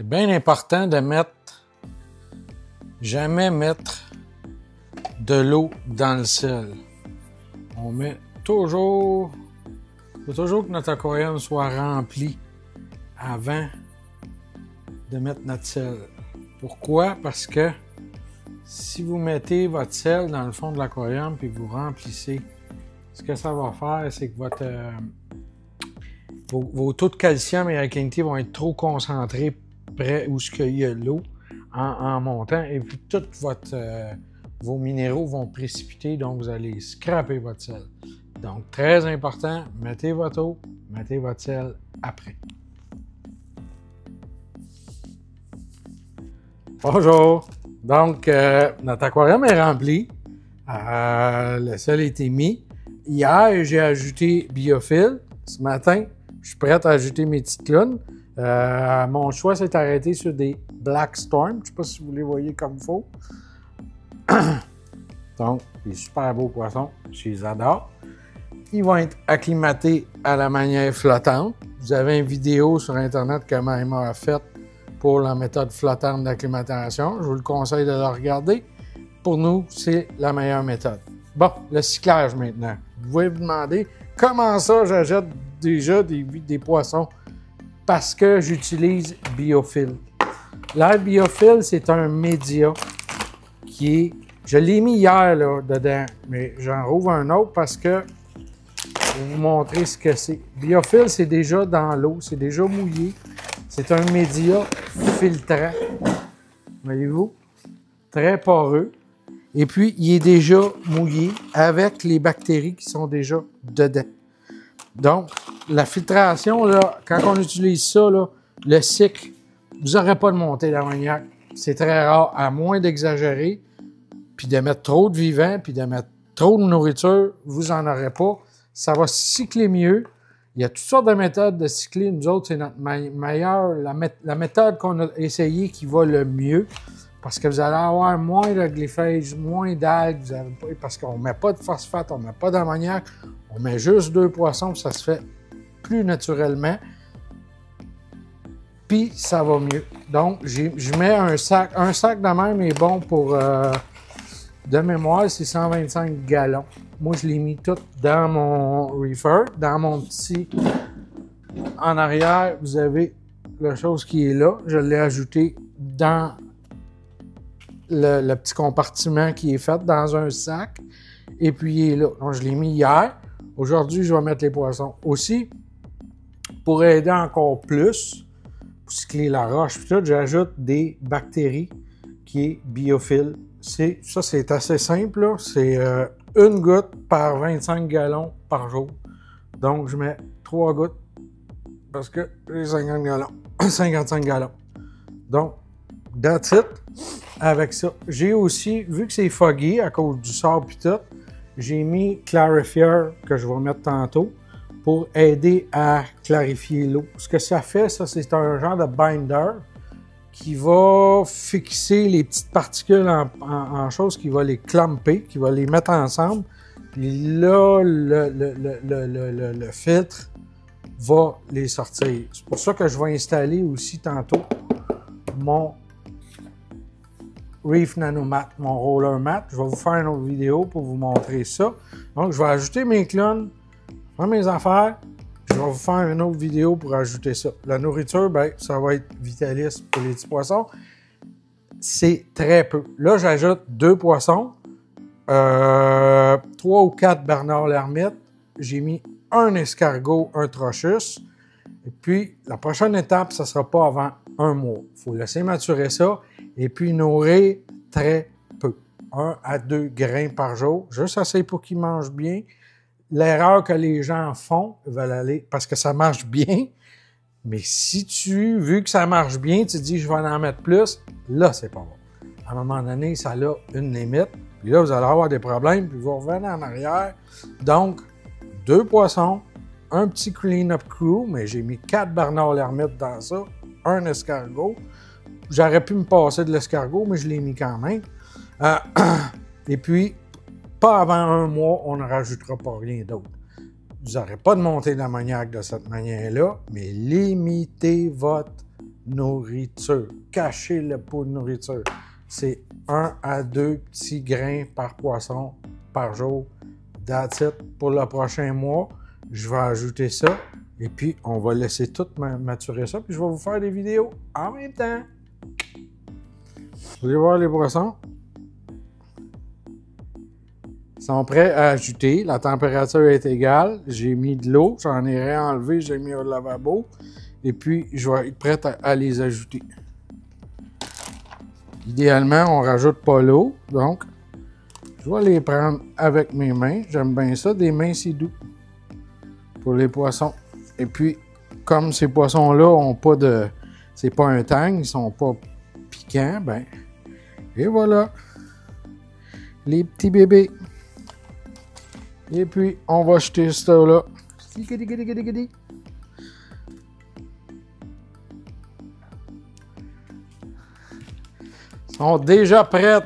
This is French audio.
C'est bien important de jamais mettre de l'eau dans le sel. On met toujours, il faut toujours que notre aquarium soit rempli avant de mettre notre sel. Pourquoi? Parce que si vous mettez votre sel dans le fond de l'aquarium puis vous remplissez, ce que ça va faire, c'est que vos taux de calcium et alcalinité vont être trop concentrés près où il y a l'eau en montant et puis tous vos minéraux vont précipiter, donc vous allez scraper votre sel. Donc, très important, mettez votre eau, mettez votre sel après. Bonjour! Donc, notre aquarium est rempli. Le sel a été mis. Hier, j'ai ajouté Biophil. Ce matin, je suis prêt à ajouter mes petites clowns. Mon choix s'est arrêté sur des Black Storm. Je ne sais pas si vous les voyez comme il faut. Donc, des super beaux poissons. Je les adore. Ils vont être acclimatés à la manière flottante. Vous avez une vidéo sur Internet que Emma a faite pour la méthode flottante d'acclimatation. Je vous le conseille de la regarder. Pour nous, c'est la meilleure méthode. Bon, le cyclage maintenant. Vous pouvez vous demander comment ça j'achète déjà des poissons? Parce que j'utilise Biophil. L'air Biophil, c'est un média qui est... Je l'ai mis hier là, dedans, mais j'en rouvre un autre parce que je vais vous montrer ce que c'est. Biophil, c'est déjà dans l'eau, c'est déjà mouillé. C'est un média filtrant. Voyez-vous? Très poreux. Et puis, il est déjà mouillé avec les bactéries qui sont déjà dedans. Donc, la filtration, là, quand on utilise ça, là, le cycle, vous n'aurez pas de montée d'ammoniac. C'est très rare, à moins d'exagérer, puis de mettre trop de vivants, puis de mettre trop de nourriture, vous n'en aurez pas. Ça va cycler mieux. Il y a toutes sortes de méthodes de cycler. Nous autres, c'est notre meilleure, la méthode qu'on a essayée qui va le mieux. Parce que vous allez avoir moins de glyphage, moins d'algues, parce qu'on ne met pas de phosphate, on ne met pas d'ammoniac, on met juste 2 poissons, ça se fait plus naturellement. Puis ça va mieux. Donc, je mets un sac de même est bon pour, de mémoire, c'est 125 gallons. Moi, je l'ai mis tout dans mon reefer, dans mon petit... En arrière, vous avez la chose qui est là. Je l'ai ajouté dans le petit compartiment qui est fait dans un sac. Et puis, il est là. Donc, je l'ai mis hier. Aujourd'hui, je vais mettre les poissons. Aussi, pour aider encore plus, pour cycler la roche, puis tout, j'ajoute des bactéries qui est Biophil. Ça, c'est assez simple, là. C'est une goutte par 25 gallons par jour. Donc, je mets 3 gouttes parce que j'ai 50 gallons, 55 gallons. Donc, that's it. Avec ça, j'ai aussi, vu que c'est foggy à cause du sable et tout, j'ai mis Clarifier que je vais mettre tantôt pour aider à clarifier l'eau. Ce que ça fait, ça, c'est un genre de binder qui va fixer les petites particules en choses, qui va les clamper, qui va les mettre ensemble. Puis là, le filtre va les sortir. C'est pour ça que je vais installer aussi tantôt mon Reef Nanomat, mon roller mat. Je vais vous faire une autre vidéo pour vous montrer ça. Donc, je vais ajouter mes clones, faire mes affaires. Je vais vous faire une autre vidéo pour ajouter ça. La nourriture, ben, ça va être Vitalis pour les petits poissons. C'est très peu. Là, j'ajoute 2 poissons, 3 ou 4 Bernard l'ermite. J'ai mis un escargot, un trochus. Et puis, la prochaine étape, ça ne sera pas avant 1 mois. Il faut laisser maturer ça et puis nourrir très peu. 1 à 2 grains par jour, juste assez pour qu'ils mangent bien. L'erreur que les gens font, ils veulent aller, parce que ça marche bien, mais si vu que ça marche bien, tu dis je vais en mettre plus, là, c'est pas bon. À un moment donné, ça a une limite, puis là, vous allez avoir des problèmes, puis vous revenez en arrière. Donc, 2 poissons, un petit clean-up crew, mais j'ai mis 4 Bernard l'ermite dans ça, un escargot. J'aurais pu me passer de l'escargot, mais je l'ai mis quand même. Et puis, pas avant 1 mois, on ne rajoutera pas rien d'autre. Vous n'aurez pas de montée d'ammoniac de cette manière-là, mais limitez votre nourriture. Cachez le pot de nourriture. C'est 1 à 2 petits grains par poisson par jour. That's it. Pour le prochain mois, je vais ajouter ça. Et puis, on va laisser tout maturer ça. Puis, je vais vous faire des vidéos en même temps. Vous allez voir les poissons. Ils sont prêts à ajouter. La température est égale. J'ai mis de l'eau. J'en ai réenlevé. J'ai mis au lavabo. Et puis, je vais être prêt à les ajouter. Idéalement, on ne rajoute pas l'eau. Donc, je vais les prendre avec mes mains. J'aime bien ça. Des mains, c'est doux pour les poissons. Et puis, comme ces poissons-là n'ont pas de... C'est pas un tang, ils sont pas piquants, ben... Et voilà. Les petits bébés. Et puis, on va jeter ça là. Ils sont déjà prêts